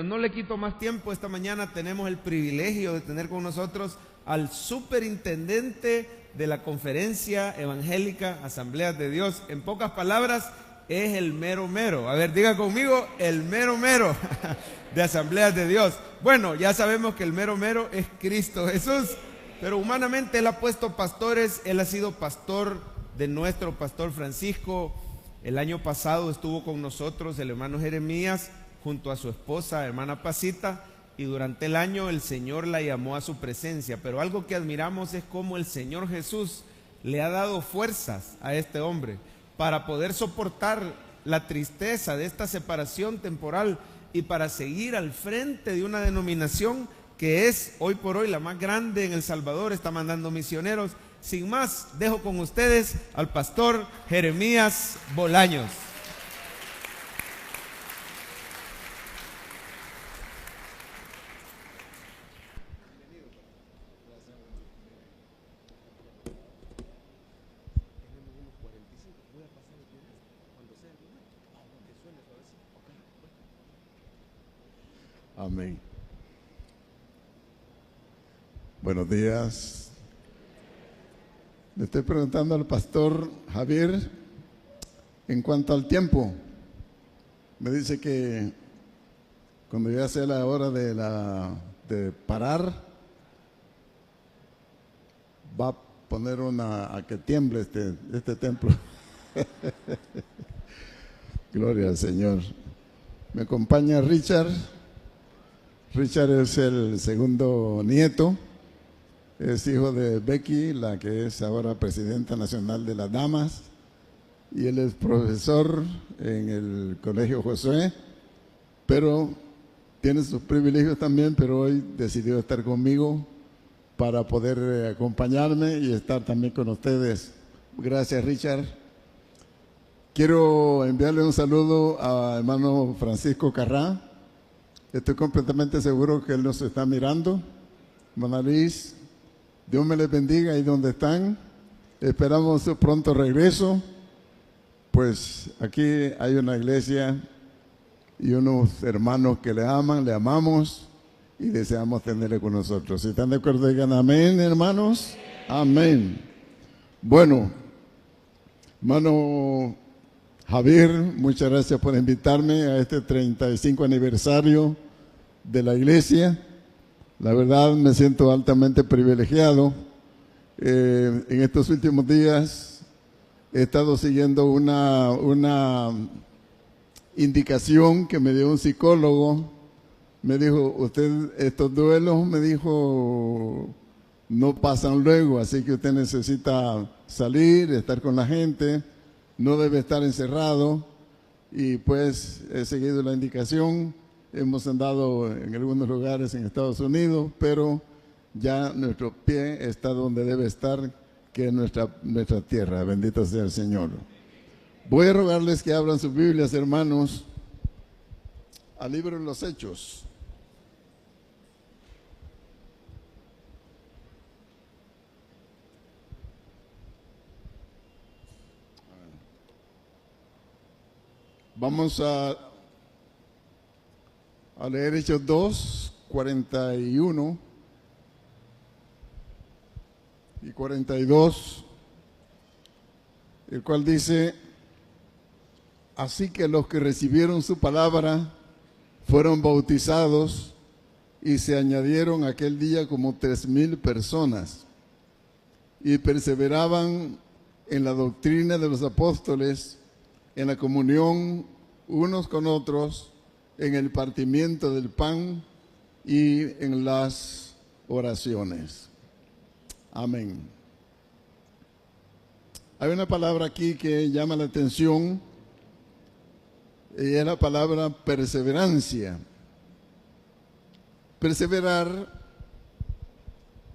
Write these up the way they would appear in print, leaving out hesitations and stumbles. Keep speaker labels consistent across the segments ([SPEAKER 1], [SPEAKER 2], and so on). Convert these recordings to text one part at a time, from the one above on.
[SPEAKER 1] No le quito más tiempo. Esta mañana tenemos el privilegio de tener con nosotros al superintendente de la Conferencia Evangélica Asambleas de Dios. En pocas palabras, es el mero mero. A ver, diga conmigo, el mero mero de Asambleas de Dios. Bueno, ya sabemos que el mero mero es Cristo Jesús, pero humanamente Él ha puesto pastores. Él ha sido pastor de nuestro pastor Francisco. El año pasado estuvo con nosotros el hermano Jeremías junto a su esposa, hermana Pasita, y durante el año el Señor la llamó a su presencia. Pero algo que admiramos es cómo el Señor Jesús le ha dado fuerzas a este hombre para poder soportar la tristeza de esta separación temporal y para seguir al frente de una denominación que es hoy por hoy la más grande en El Salvador. Está mandando misioneros. Sin más, dejo con ustedes al pastor Jeremías Bolaños.
[SPEAKER 2] Amén. Buenos días. Le estoy preguntando al pastor Javier en cuanto al tiempo. Me dice que cuando ya sea la hora de parar, va a poner a que tiemble este templo. Gloria al Señor. Me acompaña Richard. Richard es el segundo nieto, es hijo de Becky, la que es ahora presidenta nacional de las damas, y él es profesor en el Colegio Josué, pero tiene sus privilegios también, pero hoy decidió estar conmigo para poder acompañarme y estar también con ustedes. Gracias, Richard. Quiero enviarle un saludo a hermano Francisco Carrá. Estoy completamente seguro que él nos está mirando. Hermana Liz, Dios me les bendiga ahí donde están. Esperamos su pronto regreso. Pues aquí hay una iglesia y unos hermanos que le aman, le amamos y deseamos tenerle con nosotros. Si están de acuerdo, digan amén, hermanos. Amén. Bueno, hermano Javier, muchas gracias por invitarme a este 35 aniversario de la iglesia. La verdad me siento altamente privilegiado. En estos últimos días he estado siguiendo una indicación que me dio un psicólogo. Me dijo, usted, estos duelos, me dijo, no pasan luego, así que usted necesita salir, estar con la gente, no debe estar encerrado. Y pues he seguido la indicación. Hemos andado en algunos lugares en Estados Unidos, pero ya nuestro pie está donde debe estar, que es nuestra tierra. Bendito sea el Señor. Voy a rogarles que abran sus Biblias, hermanos, al libro de los Hechos. Vamos a leer Hechos 2, 41 y 42, el cual dice: así que los que recibieron su palabra fueron bautizados y se añadieron aquel día como 3,000 personas y perseveraban en la doctrina de los apóstoles, en la comunión unos con otros, en el partimiento del pan y en las oraciones. Amén. Hay una palabra aquí que llama la atención y es la palabra perseverancia. Perseverar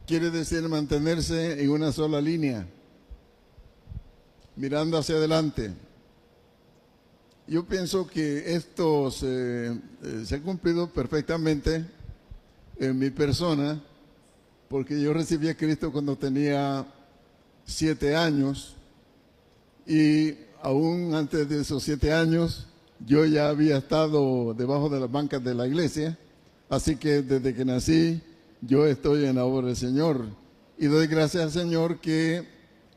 [SPEAKER 2] quiere decir mantenerse en una sola línea, mirando hacia adelante. Yo pienso que esto se ha cumplido perfectamente en mi persona, porque yo recibí a Cristo cuando tenía 7 años y aún antes de esos 7 años yo ya había estado debajo de las bancas de la iglesia, así que desde que nací yo estoy en la obra del Señor. Y doy gracias al Señor que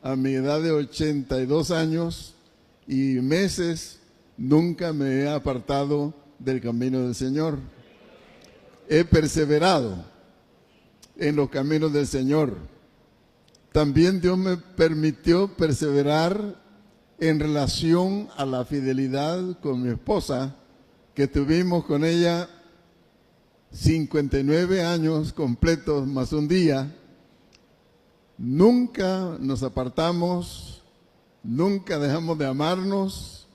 [SPEAKER 2] a mi edad de 82 años y meses nunca me he apartado del camino del Señor. He perseverado en los caminos del Señor. También Dios me permitió perseverar en relación a la fidelidad con mi esposa, que tuvimos con ella 59 años completos más un día. Nunca nos apartamos, nunca dejamos de amarnos.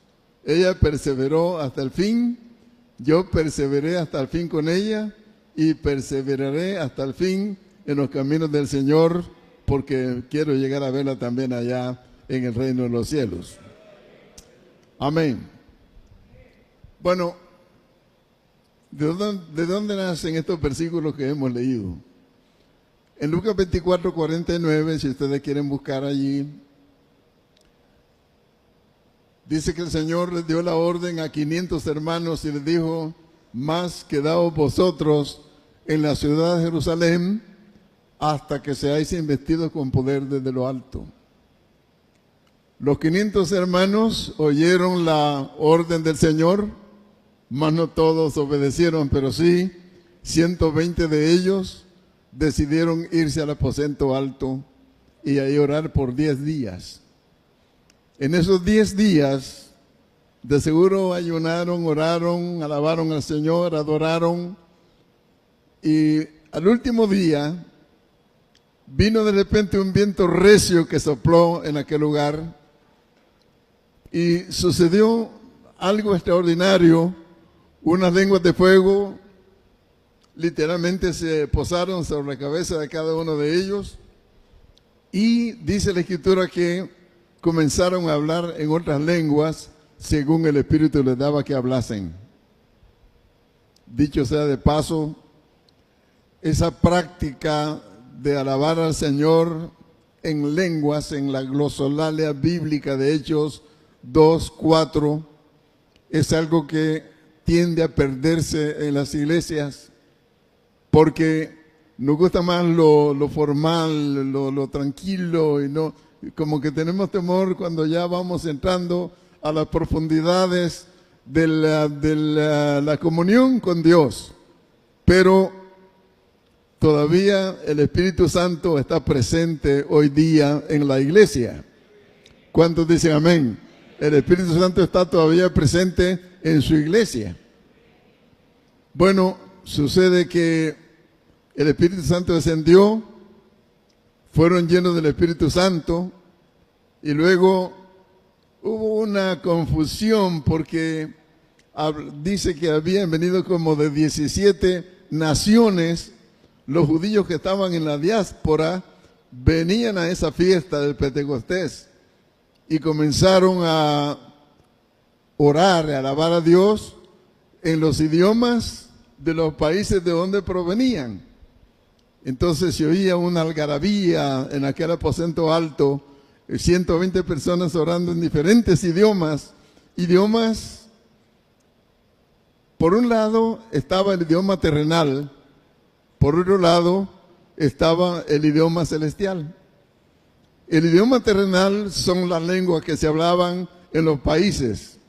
[SPEAKER 2] Ella perseveró hasta el fin, yo perseveré hasta el fin con ella y perseveraré hasta el fin en los caminos del Señor, porque quiero llegar a verla también allá en el reino de los cielos. Amén. Bueno, ¿de dónde nacen estos versículos que hemos leído? En Lucas 24, 49, si ustedes quieren buscar allí, dice que el Señor les dio la orden a 500 hermanos y les dijo: más quedaos vosotros en la ciudad de Jerusalén hasta que seáis investidos con poder desde lo alto. Los 500 hermanos oyeron la orden del Señor, mas no todos obedecieron, pero sí 120 de ellos decidieron irse al aposento alto y ahí orar por 10 días. En esos 10 días, de seguro ayunaron, oraron, alabaron al Señor, adoraron, y al último día vino de repente un viento recio que sopló en aquel lugar y sucedió algo extraordinario. Unas lenguas de fuego literalmente se posaron sobre la cabeza de cada uno de ellos y dice la Escritura que comenzaron a hablar en otras lenguas según el Espíritu les daba que hablasen. Dicho sea de paso, esa práctica de alabar al Señor en lenguas, en la glosolalia bíblica de Hechos 2:4, es algo que tiende a perderse en las iglesias, porque nos gusta más lo formal, lo tranquilo, y no, como que tenemos temor cuando ya vamos entrando a las profundidades de la comunión con Dios. Pero todavía el Espíritu Santo está presente hoy día en la iglesia. ¿Cuántos dicen amén? El Espíritu Santo está todavía presente en su iglesia. Bueno, sucede que el Espíritu Santo descendió, fueron llenos del Espíritu Santo y luego hubo una confusión porque dice que habían venido como de 17 naciones. Los judíos que estaban en la diáspora venían a esa fiesta del Pentecostés y comenzaron a orar, a alabar a Dios en los idiomas de los países de donde provenían. Entonces se oía una algarabía en aquel aposento alto, 120 personas orando en diferentes idiomas. Por un lado estaba el idioma terrenal, por otro lado estaba el idioma celestial. El idioma terrenal son las lenguas que se hablaban en los países,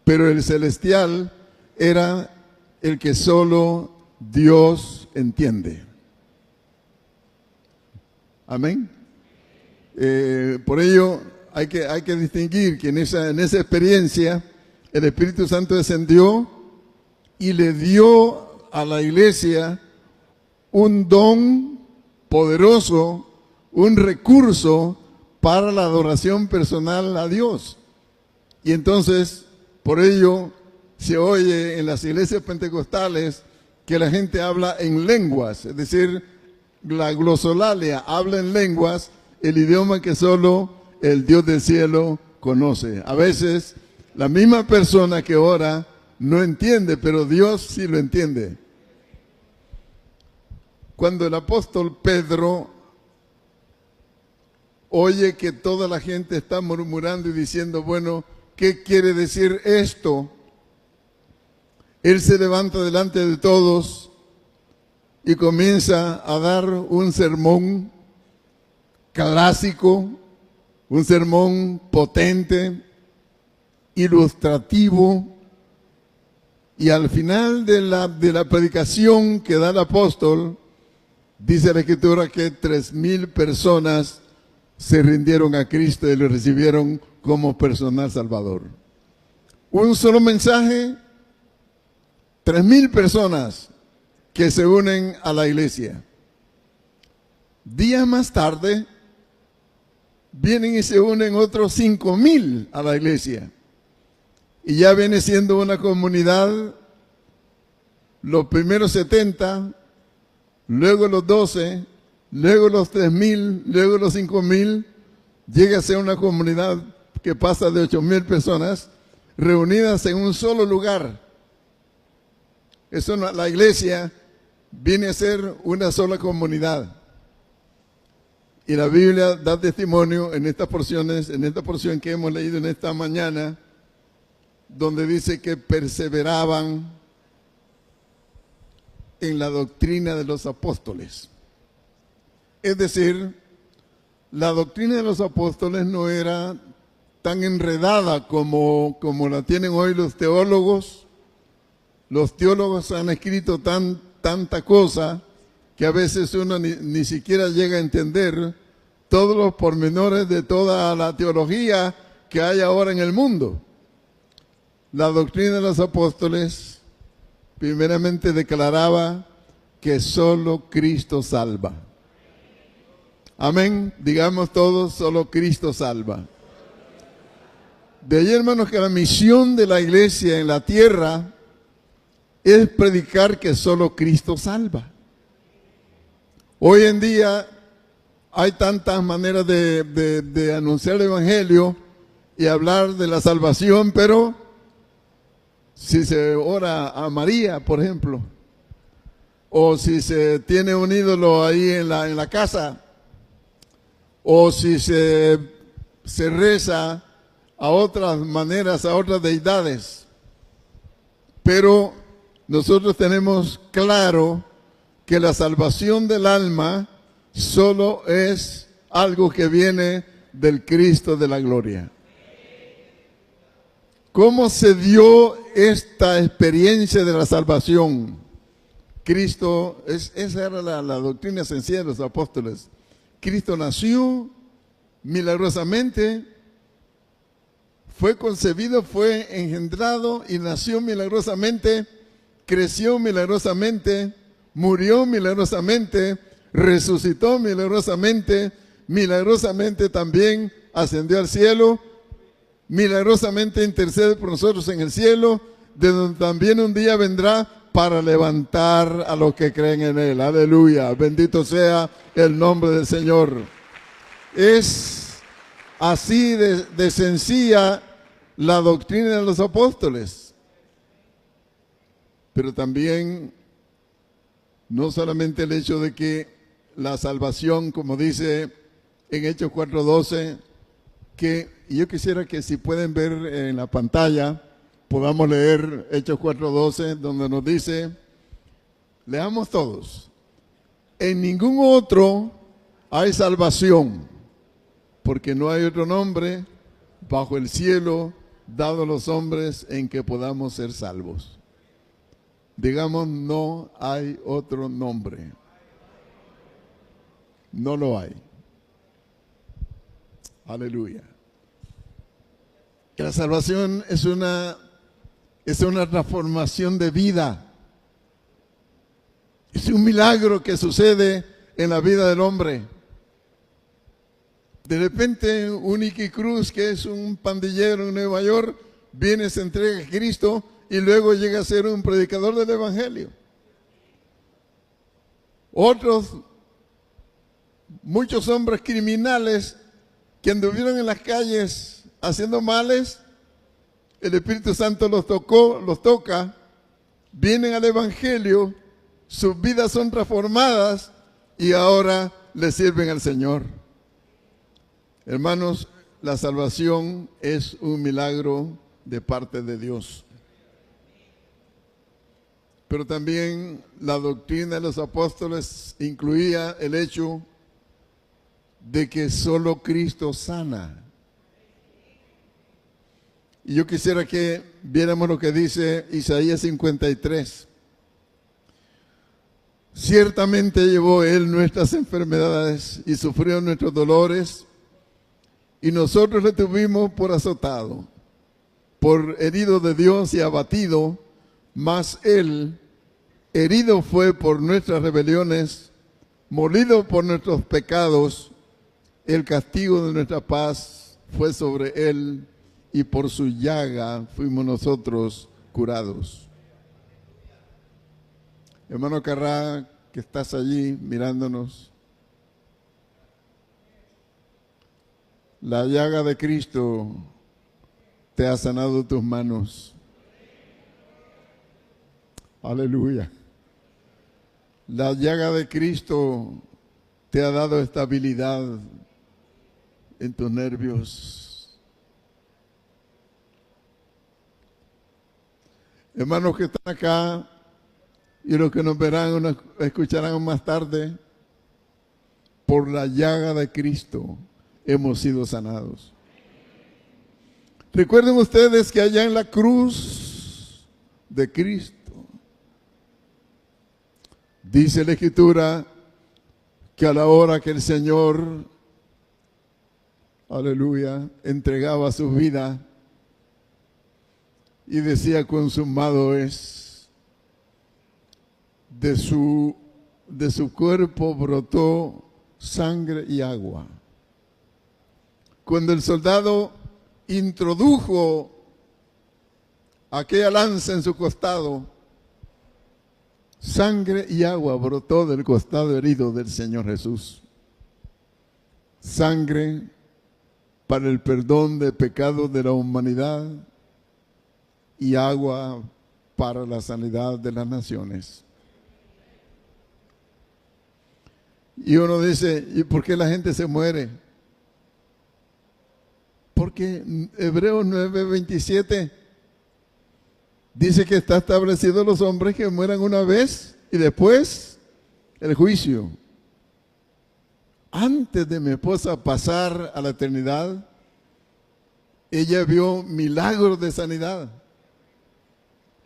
[SPEAKER 2] pero el celestial era el que solo Dios entiende. Amén. Por ello hay que distinguir que en esa experiencia el Espíritu Santo descendió y le dio a la iglesia un don poderoso, un recurso para la adoración personal a Dios. Y entonces, por ello, se oye en las iglesias pentecostales que la gente habla en lenguas, es decir, la glosolalia, habla en lenguas, el idioma que solo el Dios del cielo conoce. A veces, la misma persona que ora no entiende, pero Dios sí lo entiende. Cuando el apóstol Pedro oye que toda la gente está murmurando y diciendo, bueno, ¿qué quiere decir esto? Él se levanta delante de todos y comienza a dar un sermón clásico, un sermón potente, ilustrativo, y al final de la predicación que da el apóstol, dice la Escritura que 3,000 personas se rindieron a Cristo y lo recibieron como personal salvador. Un solo mensaje, 3,000 personas que se unen a la iglesia. Días más tarde, vienen y se unen otros 5,000 a la iglesia. Y ya viene siendo una comunidad, los primeros 70, luego los 12, luego los 3,000, luego los 5,000, llega a ser una comunidad que pasa de 8,000 personas reunidas en un solo lugar. Eso, la iglesia viene a ser una sola comunidad. Y la Biblia da testimonio en estas porciones, en esta porción que hemos leído en esta mañana, donde dice que perseveraban en la doctrina de los apóstoles. Es decir, la doctrina de los apóstoles no era tan enredada como la tienen hoy los teólogos. Los teólogos han escrito tanta cosa que a veces uno ni siquiera llega a entender todos los pormenores de toda la teología que hay ahora en el mundo. La doctrina de los apóstoles primeramente declaraba que solo Cristo salva. Amén. Digamos todos, solo Cristo salva. De ahí, hermanos, que la misión de la iglesia en la tierra es predicar que solo Cristo salva. Hoy en día hay tantas maneras de anunciar el evangelio y hablar de la salvación, pero si se ora a María, por ejemplo, o si se tiene un ídolo ahí en la casa, o si se reza a otras maneras, a otras deidades. Pero nosotros tenemos claro que la salvación del alma solo es algo que viene del Cristo de la gloria. ¿Cómo se dio esta experiencia de la salvación? Cristo, esa era la doctrina sencilla de los apóstoles. Cristo nació milagrosamente, fue concebido, fue engendrado y nació milagrosamente, creció milagrosamente, murió milagrosamente, resucitó milagrosamente, milagrosamente también ascendió al cielo, milagrosamente intercede por nosotros en el cielo, de donde también un día vendrá para levantar a los que creen en Él. Aleluya, bendito sea el nombre del Señor. Es así de sencilla la doctrina de los apóstoles. Pero también, no solamente el hecho de que la salvación, como dice en Hechos 4:12, y yo quisiera que si pueden ver en la pantalla, podamos leer Hechos 4:12, donde nos dice, leamos todos, en ningún otro hay salvación, porque no hay otro nombre bajo el cielo dado a los hombres en que podamos ser salvos. Digamos, no hay otro nombre. No lo hay. Aleluya. La salvación es una transformación de vida. Es un milagro que sucede en la vida del hombre. De repente, un Nicky Cruz, que es un pandillero en Nueva York, viene, se entrega a Cristo y luego llega a ser un predicador del evangelio. Otros, muchos hombres criminales que anduvieron en las calles haciendo males, el Espíritu Santo los toca, vienen al evangelio, sus vidas son transformadas y ahora le sirven al Señor. Hermanos, la salvación es un milagro de parte de Dios. pero también la doctrina de los apóstoles incluía el hecho de que solo Cristo sana. Y yo quisiera que viéramos lo que dice Isaías 53. Ciertamente llevó Él nuestras enfermedades y sufrió nuestros dolores, y nosotros le tuvimos por azotado, por herido de Dios y abatido, mas Él herido fue por nuestras rebeliones, molido por nuestros pecados, el castigo de nuestra paz fue sobre Él, y por su llaga fuimos nosotros curados. Hermano Carrá, que estás allí mirándonos, la llaga de Cristo te ha sanado tus manos. Aleluya. La llaga de Cristo te ha dado estabilidad en tus nervios. Hermanos que están acá y los que nos verán o nos escucharán más tarde, por la llaga de Cristo hemos sido sanados. Recuerden ustedes que allá en la cruz de Cristo, dice la Escritura que a la hora que el Señor, aleluya, entregaba su vida y decía consumado es, de su cuerpo brotó sangre y agua. Cuando el soldado introdujo aquella lanza en su costado, sangre y agua brotó del costado herido del Señor Jesús. Sangre para el perdón de pecados de la humanidad y agua para la sanidad de las naciones. Y uno dice, ¿y por qué la gente se muere? Porque Hebreos 9:27 dice que está establecido los hombres que mueran una vez y después el juicio. Antes de mi esposa pasar a la eternidad, ella vio milagros de sanidad.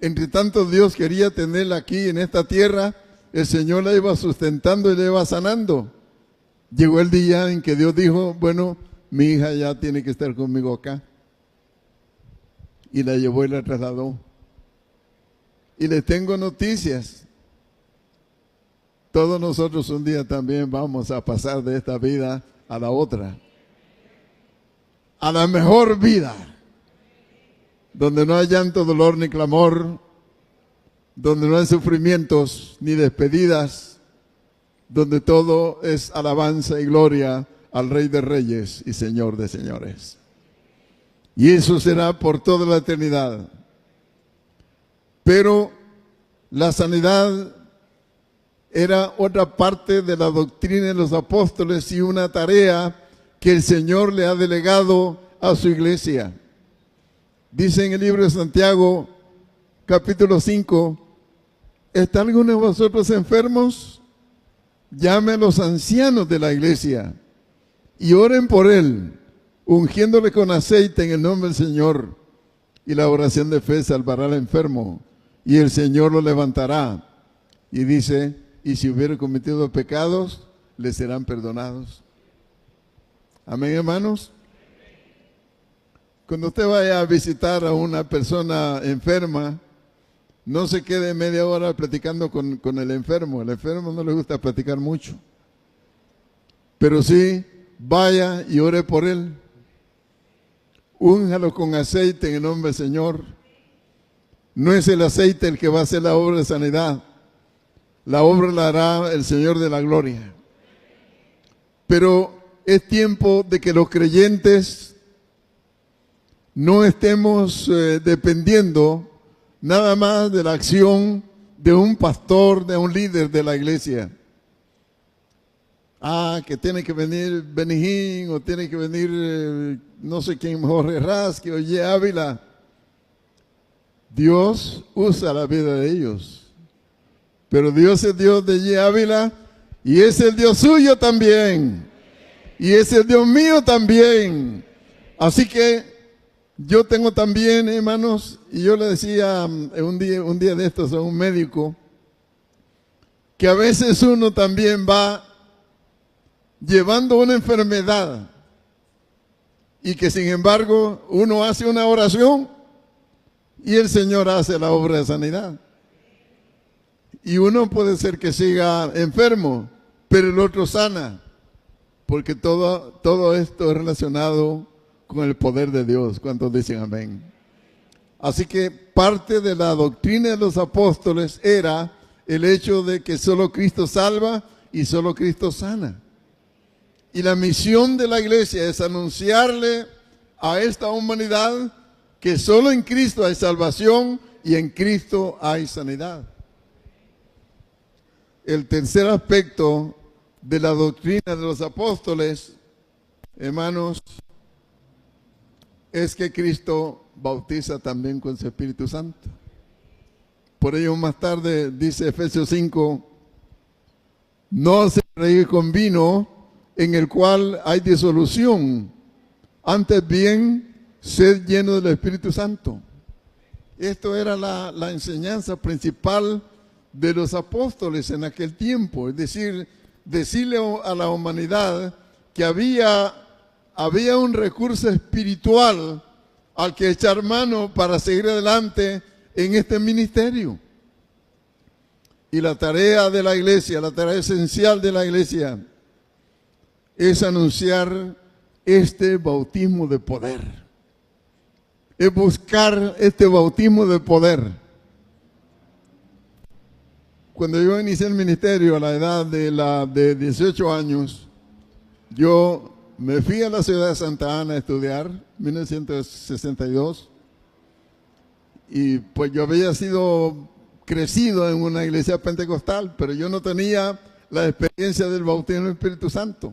[SPEAKER 2] Entre tanto Dios quería tenerla aquí en esta tierra, el Señor la iba sustentando y la iba sanando. Llegó el día en que Dios dijo, bueno, mi hija ya tiene que estar conmigo acá. Y la llevó y la trasladó. Y les tengo noticias. Todos nosotros un día también vamos a pasar de esta vida a la otra. A la mejor vida. Donde no hay llanto, dolor ni clamor. Donde no hay sufrimientos ni despedidas. Donde todo es alabanza y gloria al Rey de Reyes y Señor de Señores. Y eso será por toda la eternidad. Pero la sanidad era otra parte de la doctrina de los apóstoles y una tarea que el Señor le ha delegado a su iglesia. Dice en el libro de Santiago, capítulo 5, ¿está alguno de vosotros enfermos? Llame a los ancianos de la iglesia y oren por él, ungiéndole con aceite en el nombre del Señor. Y la oración de fe salvará al enfermo, y el Señor lo levantará. Y dice, y si hubiera cometido pecados, le serán perdonados. Amén, hermanos. Cuando usted vaya a visitar a una persona enferma, no se quede media hora platicando con el enfermo. El enfermo no le gusta platicar mucho. Pero sí, vaya y ore por él. Únjalo con aceite en el nombre del Señor. No es el aceite el que va a hacer la obra de sanidad. La obra la hará el Señor de la gloria. Pero es tiempo de que los creyentes no estemos dependiendo nada más de la acción de un pastor, de un líder de la iglesia. Que tiene que venir Benijín, o tiene que venir no sé quién, Jorge Rasque o Ávila. Dios usa la vida de ellos. Pero Dios es Dios de G. Ávila y es el Dios suyo también. Y es el Dios mío también. Así que yo tengo también, hermanos, y yo le decía un día de estos a un médico, que a veces uno también va llevando una enfermedad y que sin embargo uno hace una oración y el Señor hace la obra de sanidad. Y uno puede ser que siga enfermo, pero el otro sana, porque todo esto es relacionado con el poder de Dios. ¿Cuántos dicen amén? Así que parte de la doctrina de los apóstoles era el hecho de que solo Cristo salva y solo Cristo sana. Y la misión de la iglesia es anunciarle a esta humanidad que solo en Cristo hay salvación y en Cristo hay sanidad. El tercer aspecto de la doctrina de los apóstoles, hermanos, es que Cristo bautiza también con su Espíritu Santo. Por ello más tarde dice Efesios 5, no se reír con vino en el cual hay disolución, antes bien sed lleno del Espíritu Santo. Esto era la enseñanza principal de los apóstoles en aquel tiempo, es decir, decirle a la humanidad que había un recurso espiritual al que echar mano para seguir adelante en este ministerio. Y la tarea de la iglesia, la tarea esencial de la iglesia, es anunciar este bautismo de poder. Es buscar este bautismo de poder. Cuando yo inicié el ministerio a la edad de 18 años, yo me fui a la ciudad de Santa Ana a estudiar, 1962, y pues yo había sido crecido en una iglesia pentecostal, pero yo no tenía la experiencia del bautismo del Espíritu Santo.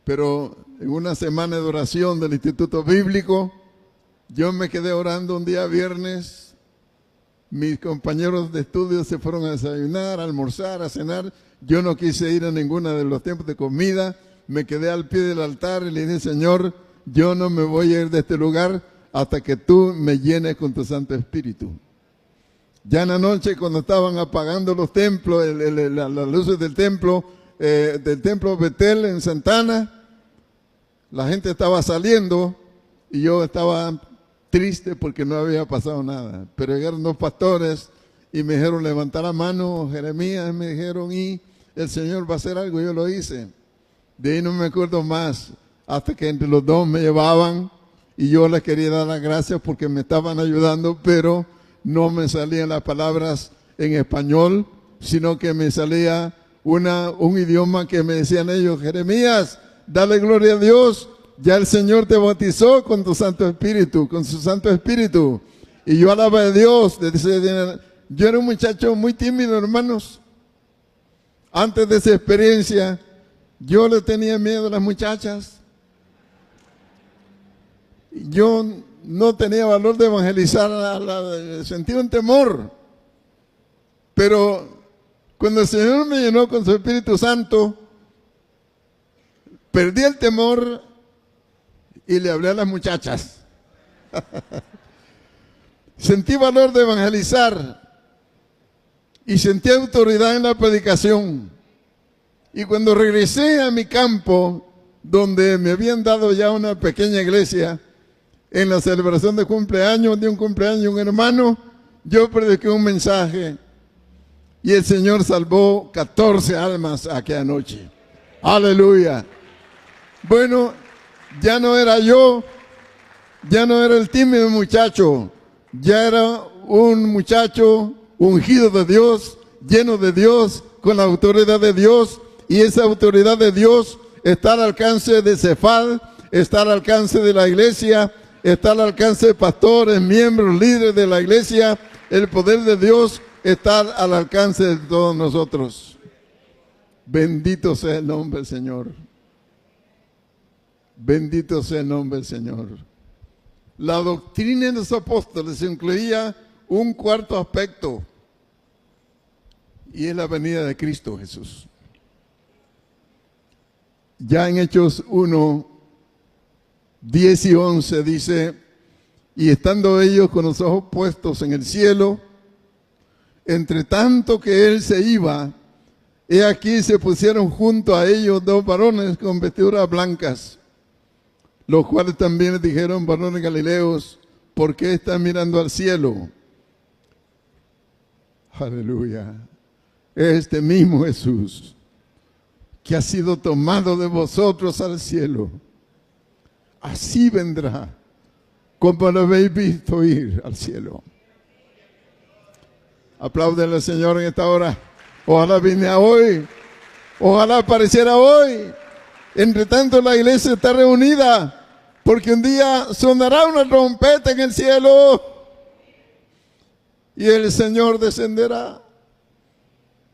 [SPEAKER 2] Pero en una semana de oración del Instituto Bíblico, yo me quedé orando un día viernes. Mis compañeros de estudio se fueron a desayunar, a almorzar, a cenar. Yo no quise ir a ninguno de los tiempos de comida. Me quedé al pie del altar y le dije, Señor, yo no me voy a ir de este lugar hasta que tú me llenes con tu Santo Espíritu. Ya en la noche, cuando estaban apagando los templos, las luces del templo Betel en Santana, la gente estaba saliendo y yo estaba triste porque no había pasado nada. Pero llegaron dos pastores y me dijeron, levantar la mano, Jeremías, me dijeron, y el Señor va a hacer algo. Yo lo hice. De ahí no me acuerdo más, hasta que entre los dos me llevaban y yo les quería dar las gracias porque me estaban ayudando, pero no me salían las palabras en español, sino que me salía un idioma que me decían ellos, Jeremías, dale gloria a Dios, ya el Señor te bautizó con tu Santo Espíritu, con su Santo Espíritu. Y yo alaba a Dios. Yo era un muchacho muy tímido, hermanos. Antes de esa experiencia, yo le tenía miedo a las muchachas. Yo no tenía valor de evangelizar, sentía un temor. Pero cuando el Señor me llenó con su Espíritu Santo, perdí el temor y le hablé a las muchachas. Sentí valor de evangelizar y sentí autoridad en la predicación. Y cuando regresé a mi campo, donde me habían dado ya una pequeña iglesia, en la celebración de cumpleaños, de un cumpleaños de un hermano, yo prediqué un mensaje y el Señor salvó 14 almas aquella noche. Aleluya. Bueno, ya no era yo, ya no era el tímido muchacho, ya era un muchacho ungido de Dios, lleno de Dios, con la autoridad de Dios, y esa autoridad de Dios está al alcance de Cefad, está al alcance de la iglesia, está al alcance de pastores, miembros, líderes de la iglesia. El poder de Dios está al alcance de todos nosotros. Bendito sea el nombre del Señor. Bendito sea el nombre del Señor. La doctrina de los apóstoles incluía un cuarto aspecto. y es la venida de Cristo Jesús. Ya en Hechos 1, 10 y 11 dice: y estando ellos con los ojos puestos en el cielo, entre tanto que él se iba, he aquí se pusieron junto a ellos dos varones con vestiduras blancas, los cuales también les dijeron: varones galileos, ¿por qué están mirando al cielo? Aleluya. Este mismo Jesús que ha sido tomado de vosotros al cielo, así vendrá como lo habéis visto ir al cielo. Apláudele al Señor en esta hora. Ojalá viniera hoy, ojalá apareciera hoy. Entre tanto la iglesia está reunida, porque un día sonará una trompeta en el cielo y el Señor descenderá.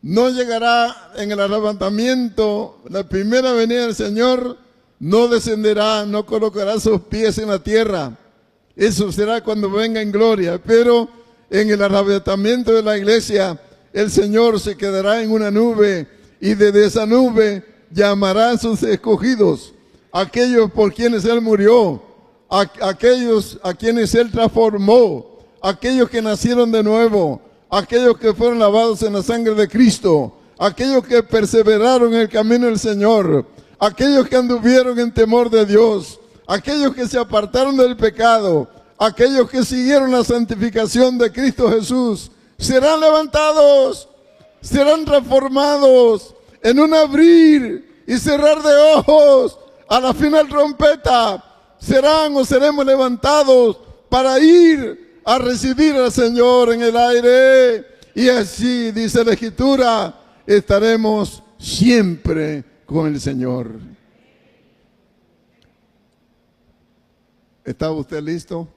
[SPEAKER 2] No llegará en el arrebatamiento, la primera venida del Señor, no descenderá, no colocará sus pies en la tierra. Eso será cuando venga en gloria, pero en el arrebatamiento de la iglesia, el Señor se quedará en una nube y desde esa nube llamará a sus escogidos, aquellos por quienes Él murió, aquellos a quienes Él transformó, aquellos que nacieron de nuevo, aquellos que fueron lavados en la sangre de Cristo, aquellos que perseveraron en el camino del Señor, aquellos que anduvieron en temor de Dios, aquellos que se apartaron del pecado, aquellos que siguieron la santificación de Cristo Jesús, serán levantados, serán transformados en un abrir y cerrar de ojos. A la final trompeta serán o seremos levantados para ir a recibir al Señor en el aire. Y así, dice la Escritura, estaremos siempre con el Señor. ¿Está usted listo?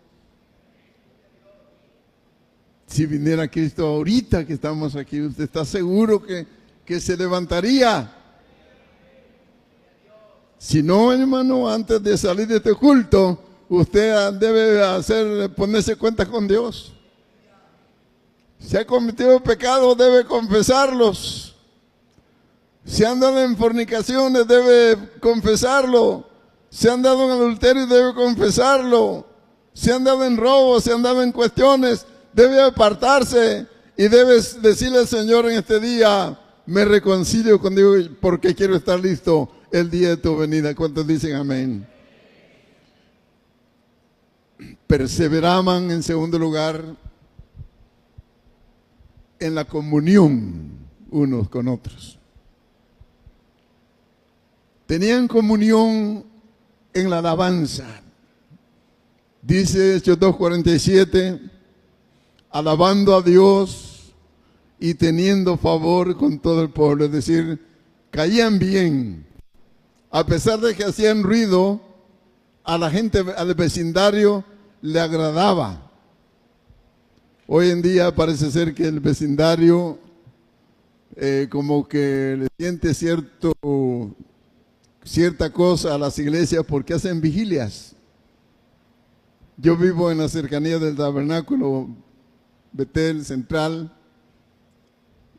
[SPEAKER 2] Si viniera Cristo ahorita que estamos aquí, ¿usted está seguro que se levantaría? Si no, hermano, antes de salir de este culto, usted debe ponerse cuenta con Dios. Si ha cometido pecados, debe confesarlos. Si ha andado en fornicaciones, debe confesarlo. Si ha andado en adulterio, debe confesarlo. Si ha andado en robo, si ha andado en cuestiones, debe apartarse y debe decirle al Señor en este día: me reconcilio contigo porque quiero estar listo el día de tu venida. ¿Cuántos dicen amén? Perseveraban, en segundo lugar, en la comunión unos con otros. Tenían comunión en la alabanza. Dice Hechos 2:47, alabando a Dios y teniendo favor con todo el pueblo. Es decir, caían bien. A pesar de que hacían ruido, a la gente, al vecindario, le agradaba. Hoy en día parece ser que el vecindario como que le siente cierta cosa a las iglesias porque hacen vigilias. Yo vivo en la cercanía del tabernáculo Betel Central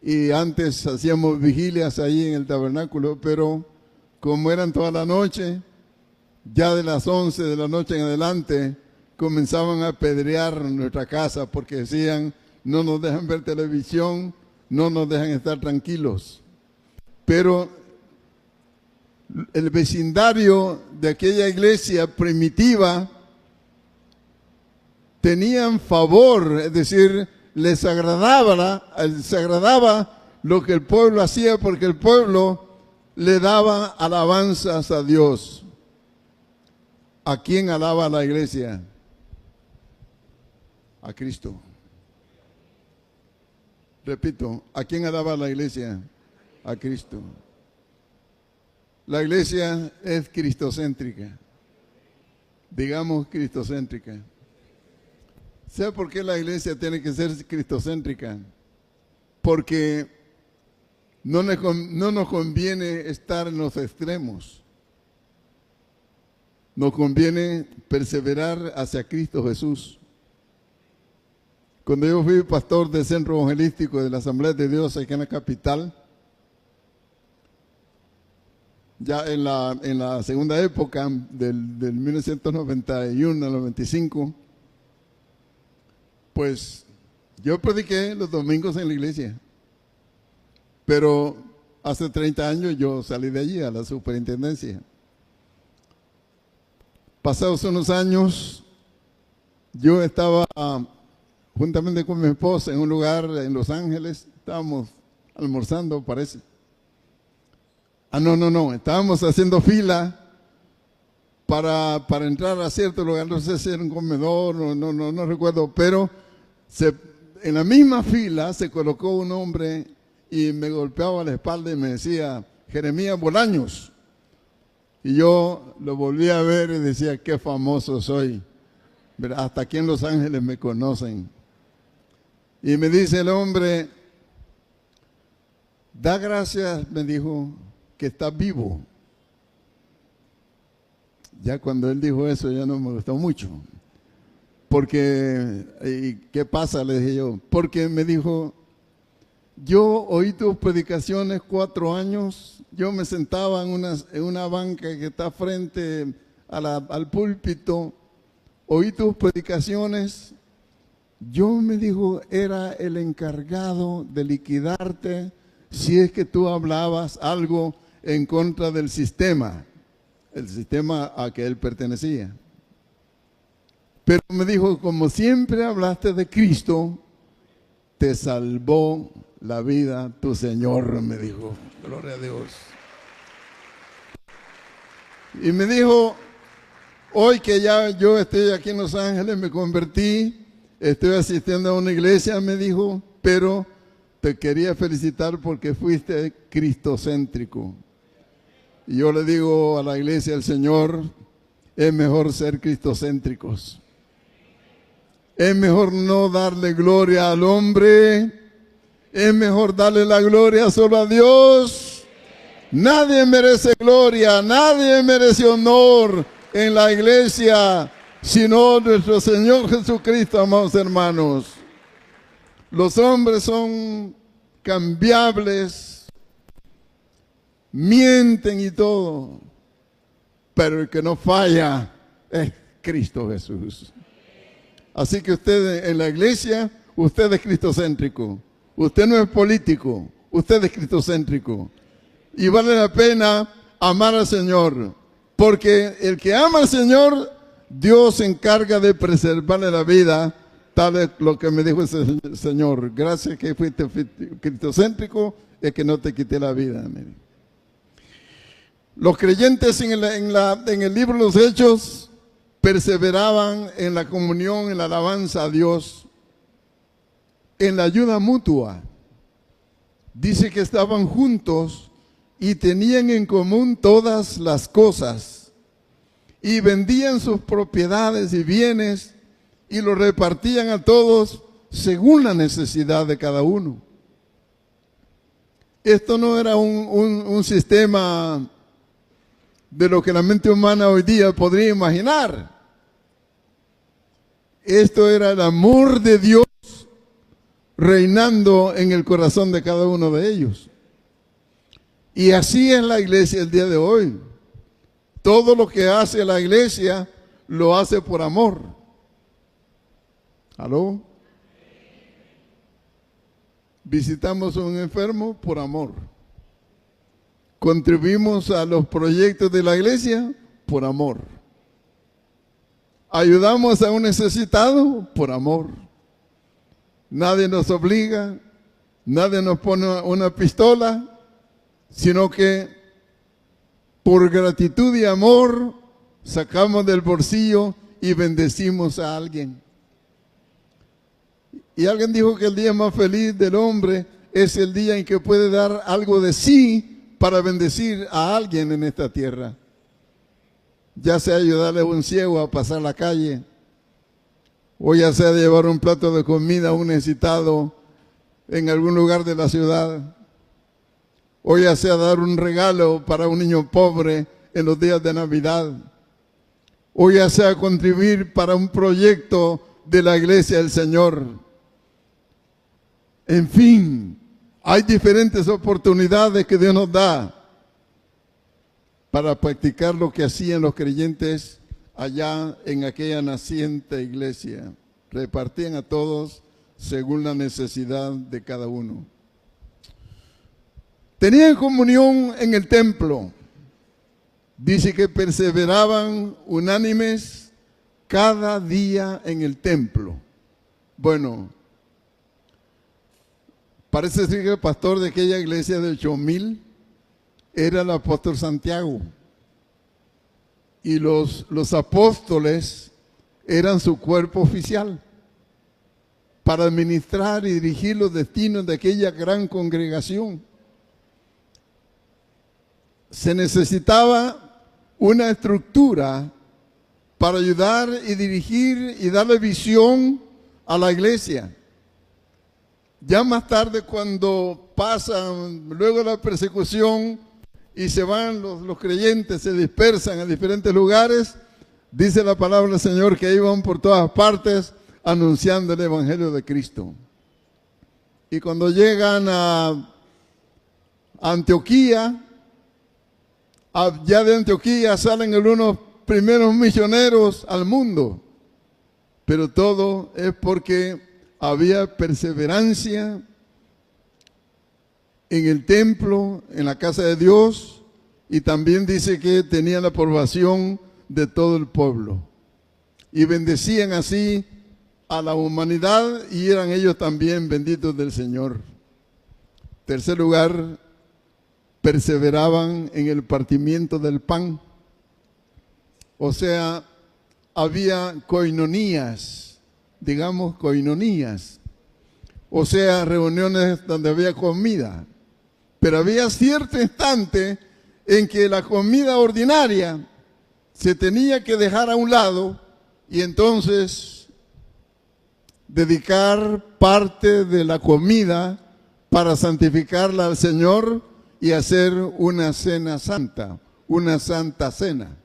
[SPEAKER 2] y antes hacíamos vigilias ahí en el tabernáculo, pero como eran toda la noche, ya de las 11 de la noche en adelante comenzaban a apedrear nuestra casa porque decían: no nos dejan ver televisión, no nos dejan estar tranquilos. Pero el vecindario de aquella iglesia primitiva tenían favor, es decir, les agradaba lo que el pueblo hacía porque el pueblo le daba alabanzas a Dios. ¿A quién alaba la iglesia? A Cristo. Repito, ¿a quién alaba la iglesia? A Cristo. La iglesia es cristocéntrica. Digamos cristocéntrica. ¿Sabe por qué la iglesia tiene que ser cristocéntrica? Porque no nos conviene estar en los extremos. Nos conviene perseverar hacia Cristo Jesús. Cuando yo fui pastor del Centro Evangelístico de la Asamblea de Dios aquí en la capital, ya en la segunda época del 1991 al 95, pues yo prediqué los domingos en la iglesia, pero hace 30 años yo salí de allí a la superintendencia. Pasados unos años, yo estaba juntamente con mi esposa en un lugar en Los Ángeles, estábamos almorzando, parece. No, estábamos haciendo fila para entrar a cierto lugar, no sé si era un comedor, no recuerdo, pero en la misma fila se colocó un hombre y me golpeaba la espalda y me decía, Jeremías Bolaños. Y yo lo volví a ver y decía, qué famoso soy. Hasta aquí en Los Ángeles me conocen. Y me dice el hombre, da gracias, me dijo, que estás vivo. Ya cuando él dijo eso ya no me gustó mucho. Porque, ¿y qué pasa? Le dije yo. Porque me dijo, yo oí tus predicaciones 4 años, yo me sentaba en una banca que está frente al púlpito, oí tus predicaciones, yo me dijo, era el encargado de liquidarte si es que tú hablabas algo en contra del sistema, el sistema a que él pertenecía. Pero me dijo, como siempre hablaste de Cristo, te salvó la vida tu Señor, me dijo. Gloria a Dios. Y me dijo, hoy que ya yo estoy aquí en Los Ángeles, me convertí, estoy asistiendo a una iglesia, me dijo, pero te quería felicitar porque fuiste cristocéntrico. Y yo le digo a la iglesia del Señor, es mejor ser cristocéntricos. Es mejor no darle gloria al hombre, es mejor darle la gloria solo a Dios. Nadie merece gloria, nadie merece honor en la iglesia, sino nuestro Señor Jesucristo, amados hermanos. Los hombres son cambiables, mienten y todo, pero el que no falla es Cristo Jesús. Así que usted en la iglesia, usted es cristocéntrico. Usted no es político, usted es cristocéntrico. Y vale la pena amar al Señor, porque el que ama al Señor, Dios se encarga de preservarle la vida, tal es lo que me dijo ese Señor. Gracias que fuiste cristocéntrico, es que no te quité la vida. Los creyentes en el libro de los Hechos perseveraban en la comunión, en la alabanza a Dios, en la ayuda mutua. Dice que estaban juntos y tenían en común todas las cosas y vendían sus propiedades y bienes y los repartían a todos según la necesidad de cada uno. Esto no era un sistema de lo que la mente humana hoy día podría imaginar. Esto era el amor de Dios reinando en el corazón de cada uno de ellos. Y así es la iglesia el día de hoy. Todo lo que hace la iglesia lo hace por amor. ¿Aló? Visitamos a un enfermo por amor. Contribuimos a los proyectos de la iglesia por amor. Ayudamos a un necesitado por amor. Nadie nos obliga, nadie nos pone una pistola, sino que por gratitud y amor sacamos del bolsillo y bendecimos a alguien. Y alguien dijo que el día más feliz del hombre es el día en que puede dar algo de sí para bendecir a alguien en esta tierra. Ya sea ayudarle a un ciego a pasar la calle, o ya sea llevar un plato de comida a un necesitado en algún lugar de la ciudad, o ya sea dar un regalo para un niño pobre en los días de Navidad, o ya sea contribuir para un proyecto de la iglesia del Señor. En fin, hay diferentes oportunidades que Dios nos da para practicar lo que hacían los creyentes allá en aquella naciente iglesia. Repartían a todos según la necesidad de cada uno. Tenían comunión en el templo. Dice que perseveraban unánimes cada día en el templo. Bueno, parece ser que el pastor de aquella iglesia de 8,000 era el apóstol Santiago. Y los apóstoles eran su cuerpo oficial para administrar y dirigir los destinos de aquella gran congregación. Se necesitaba una estructura para ayudar y dirigir y darle visión a la iglesia. Ya más tarde, cuando pasan luego la persecución y se van los creyentes, se dispersan a diferentes lugares, dice la palabra del Señor que iban por todas partes anunciando el evangelio de Cristo. Y cuando llegan a Antioquía, ya de Antioquía salen algunos primeros misioneros al mundo, pero todo es porque había perseverancia en el templo, en la casa de Dios, y también dice que tenían la aprobación de todo el pueblo. Y bendecían así a la humanidad y eran ellos también benditos del Señor. Tercer lugar, perseveraban en el partimiento del pan. O sea, había coinonías, digamos coinonías. O sea, reuniones donde había comida. Pero había cierto instante en que la comida ordinaria se tenía que dejar a un lado y entonces dedicar parte de la comida para santificarla al Señor y hacer una cena santa, una santa cena.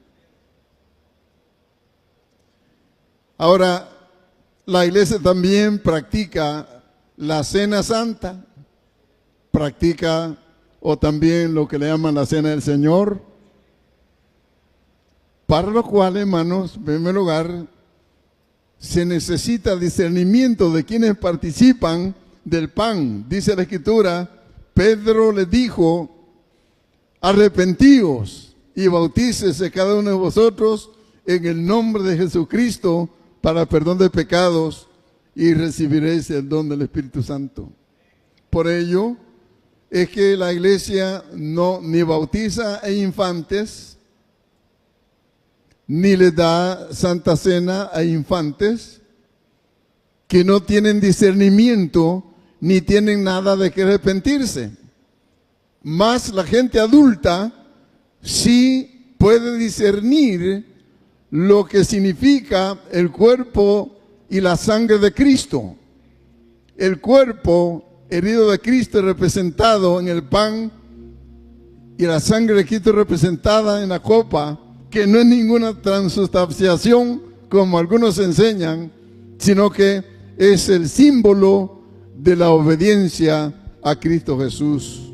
[SPEAKER 2] Ahora, la iglesia también practica la cena santa, practica o también lo que le llaman la cena del Señor, para lo cual, hermanos, en primer lugar, se necesita discernimiento de quienes participan del pan. Dice la Escritura, Pedro les dijo, arrepentíos y bautícese cada uno de vosotros en el nombre de Jesucristo para perdón de pecados y recibiréis el don del Espíritu Santo. Por ello es que la iglesia no ni bautiza a infantes, ni les da santa cena a infantes que no tienen discernimiento ni tienen nada de que arrepentirse. Más la gente adulta sí puede discernir lo que significa el cuerpo y la sangre de Cristo. El cuerpo herido de Cristo es representado en el pan y la sangre de Cristo es representada en la copa, que no es ninguna transubstanciación como algunos enseñan, sino que es el símbolo de la obediencia a Cristo Jesús.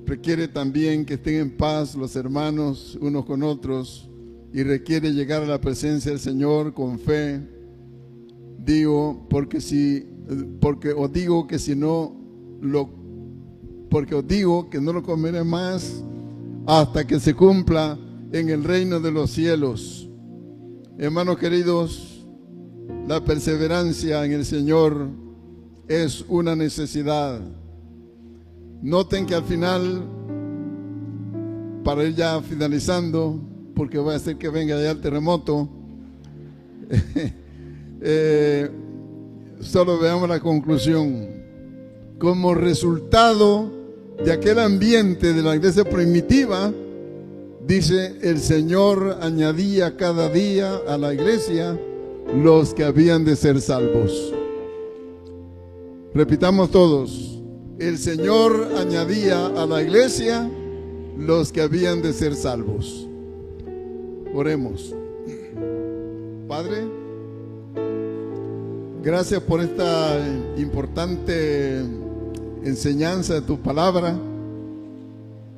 [SPEAKER 2] Requiere también que estén en paz los hermanos unos con otros y requiere llegar a la presencia del Señor con fe. Porque os digo que no lo comeré más hasta que se cumpla en el reino de los cielos. Hermanos queridos, la perseverancia en el Señor es una necesidad. Noten que al final, para ir ya finalizando, porque va a ser que venga ya el terremoto, solo veamos la conclusión. Como resultado de aquel ambiente de la iglesia primitiva, dice, el Señor añadía cada día a la iglesia los que habían de ser salvos. Repitamos todos. El Señor añadía a la iglesia los que habían de ser salvos. Oremos. Padre, Gracias por esta importante enseñanza de tu palabra,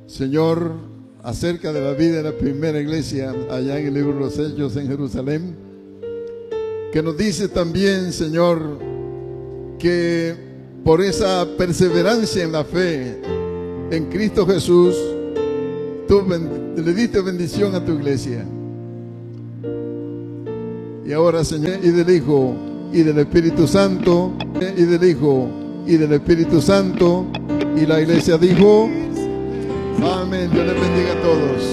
[SPEAKER 2] Señor, acerca de la vida de la primera iglesia allá en el libro de los Hechos en Jerusalén, que nos dice también, Señor, que por esa perseverancia en la fe en Cristo Jesús, tú le diste bendición a tu iglesia. Y ahora, Señor, y del Hijo y del Espíritu Santo, y del Hijo y del Espíritu Santo, y la iglesia dijo: amén. Dios les bendiga a todos.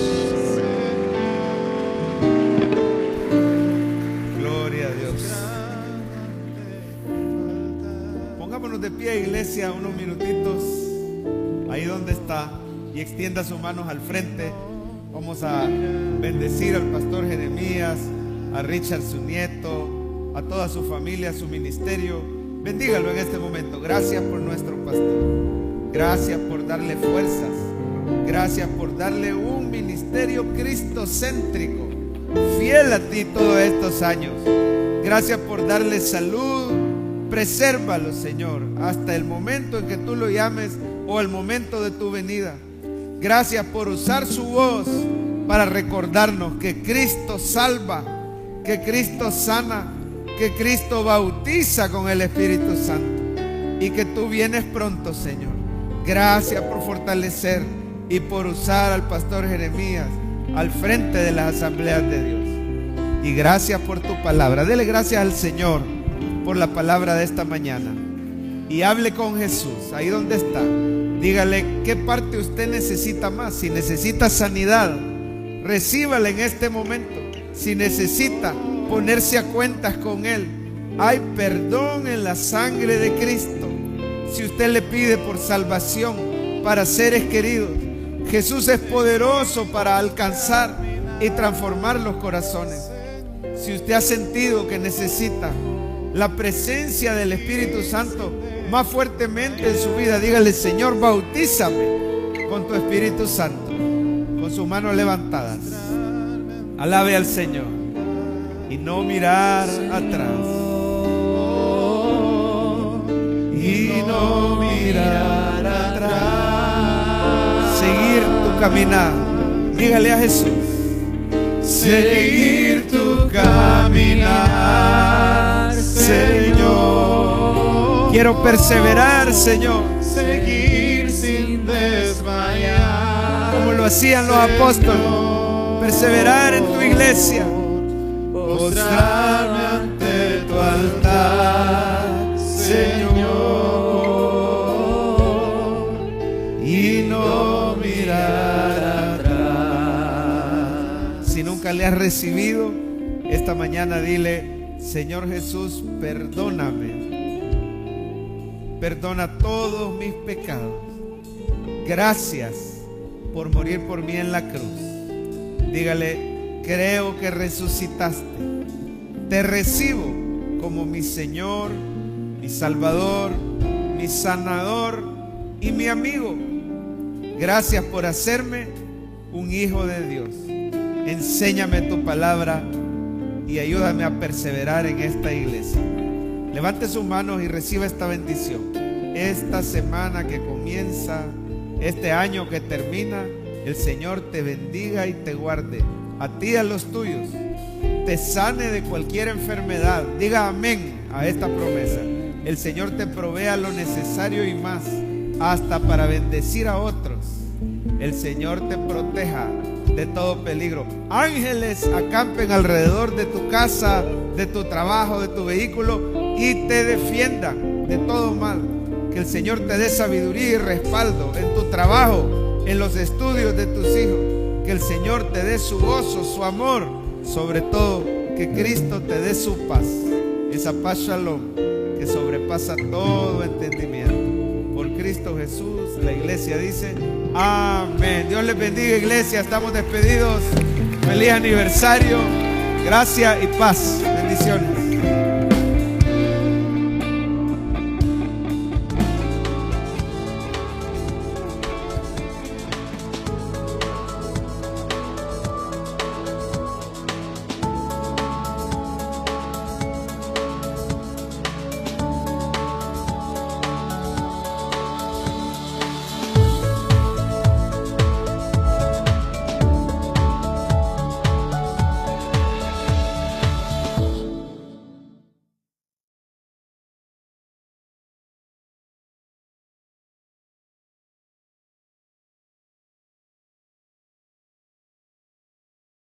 [SPEAKER 1] Gloria a Dios. Pongámonos de pie, iglesia, unos minutitos ahí donde está, y extienda sus manos al frente. Vamos a bendecir al pastor Jeremías, a Richard, su nieto, a toda su familia, su ministerio. Bendígalo en este momento. Gracias por nuestro pastor. Gracias por darle fuerzas. Gracias por darle un ministerio cristocéntrico, fiel a ti todos estos años. Gracias por darle salud. Presérvalo, Señor, hasta el momento en que tú lo llames o el momento de tu venida. Gracias por usar su voz para recordarnos que Cristo salva, que Cristo sana, que Cristo bautiza con el Espíritu Santo y que tú vienes pronto, Señor. Gracias por fortalecer y por usar al pastor Jeremías al frente de las asambleas de Dios. Y gracias por tu palabra. Dele gracias al Señor por la palabra de esta mañana. Y hable con Jesús, ahí donde está. Dígale qué parte usted necesita más. Si necesita sanidad, recíbala en este momento. Si necesita ponerse a cuentas con Él, hay perdón en la sangre de Cristo. Si usted le pide por salvación para seres queridos, Jesús es poderoso para alcanzar y transformar los corazones. Si usted ha sentido que necesita la presencia del Espíritu Santo más fuertemente en su vida, dígale: Señor, bautízame con tu Espíritu Santo. Con sus manos levantadas, alabe al Señor y no mirar atrás. Y no mirar atrás. Seguir tu caminar. Dígale a Jesús: seguir tu caminar, Señor. Quiero perseverar, Señor.
[SPEAKER 3] Seguir sin desmayar,
[SPEAKER 1] como lo hacían los apóstoles. Perseverar en tu iglesia.
[SPEAKER 3] Postrarme ante tu altar, Señor, y no mirar atrás.
[SPEAKER 1] Si nunca le has recibido, esta mañana dile: Señor Jesús, perdóname. Perdona todos mis pecados. Gracias por morir por mí en la cruz. Dígale: creo que resucitaste. Te recibo como mi Señor, mi Salvador, mi sanador y mi amigo. Gracias por hacerme un hijo de Dios. Enséñame tu palabra y ayúdame a perseverar en esta iglesia. Levante sus manos y reciba esta bendición. Esta semana que comienza, este año que termina, el Señor te bendiga y te guarde, a ti y a los tuyos. Te sane de cualquier enfermedad. Diga amén a esta promesa. El Señor te provea lo necesario y más, hasta para bendecir a otros. El Señor te proteja de todo peligro. Ángeles acampen alrededor de tu casa, de tu trabajo, de tu vehículo, y te defiendan de todo mal. Que el Señor te dé sabiduría y respaldo en tu trabajo, en los estudios de tus hijos. Que el Señor te dé su gozo, su amor. Sobre todo, que Cristo te dé su paz. Esa paz shalom que sobrepasa todo entendimiento. Por Cristo Jesús, la iglesia dice amén. Dios les bendiga, iglesia. Estamos despedidos. Feliz aniversario. Gracias y paz. Bendiciones.